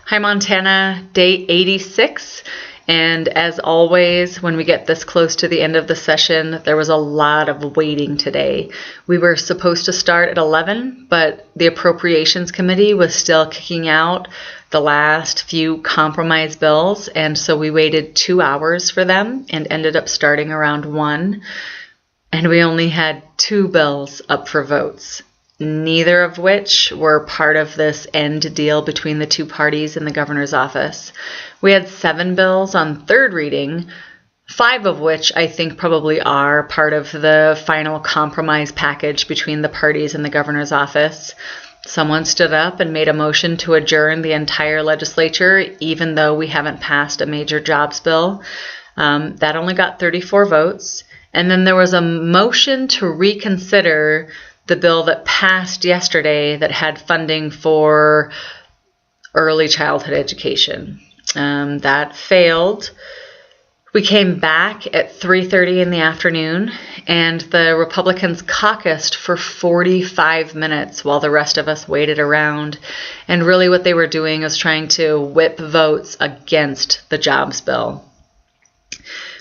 Hi Montana, day 86. And as always, when we get this close to the end of the session, there was a lot of waiting today. We were supposed to start at 11, but the Appropriations Committee was still kicking out the last few compromise bills, and so we waited 2 hours for them and ended up starting around 1. And we only had 2 bills up for votes, neither of which were part of this end deal between the two parties in the governor's office. We had 7 bills on third reading, 5 of which I think probably are part of the final compromise package between the parties in the governor's office. Someone stood up and made a motion to adjourn the entire legislature, even though we haven't passed a major jobs bill. That only got 34 votes. And then there was a motion to reconsider the bill that passed yesterday that had funding for early childhood education. That failed. We came back at 3:30 in the afternoon, and the Republicans caucused for 45 minutes while the rest of us waited around. And really what they were doing was trying to whip votes against the jobs bill.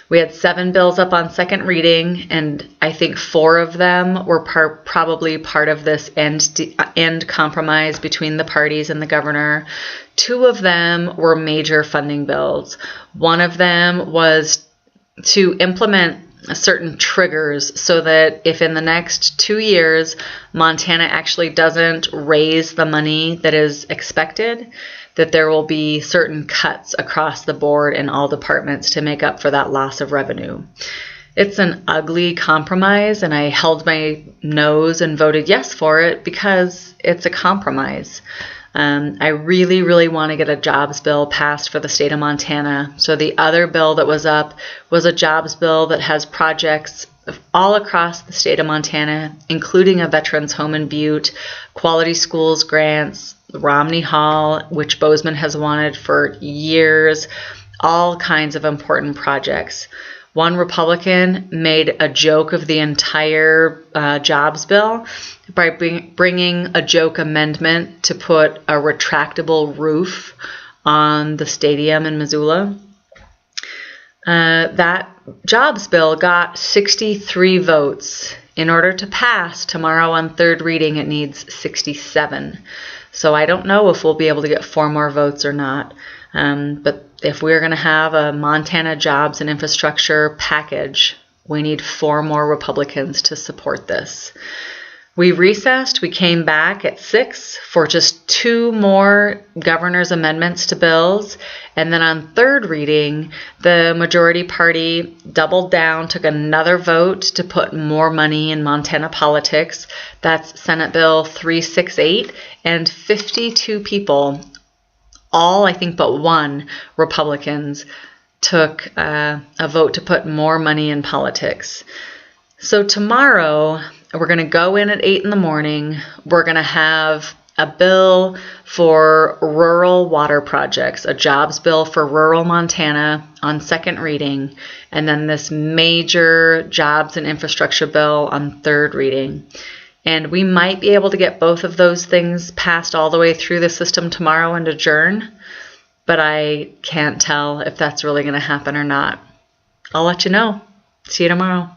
We had 7 bills up on second reading, and I think 4 of them were probably part of this end compromise between the parties and the governor. 2 of them were major funding bills. One of them was to implement certain triggers so that if in the next 2 years Montana actually doesn't raise the money that is expected, that there will be certain cuts across the board in all departments to make up for that loss of revenue. It's an ugly compromise, and I held my nose and voted yes for it because it's a compromise. I really, really want to get a jobs bill passed for the state of Montana. So the other bill that was up was a jobs bill that has projects all across the state of Montana, including a veterans home in Butte, quality schools grants, Romney Hall, which Bozeman has wanted for years, all kinds of important projects. One Republican made a joke of the entire jobs bill by bringing a joke amendment to put a retractable roof on the stadium in Missoula. That jobs bill got 63 votes. In order to pass tomorrow on third reading, it needs 67. So I don't know if we'll be able to get 4 more votes or not. But if we're going to have a Montana jobs and infrastructure package, we need 4 more Republicans to support this. We recessed. We came back at 6 for just 2 more governor's amendments to bills. And then on third reading, the majority party doubled down, took another vote to put more money in Montana politics. That's Senate Bill 368, and 52 people, all I think but 1 Republicans, took a vote to put more money in politics. So tomorrow, we're going to go in at 8 in the morning. We're going to have a bill for rural water projects, a jobs bill for rural Montana on second reading, and then this major jobs and infrastructure bill on third reading. And we might be able to get both of those things passed all the way through the system tomorrow and adjourn, but I can't tell if that's really going to happen or not. I'll let you know. See you tomorrow.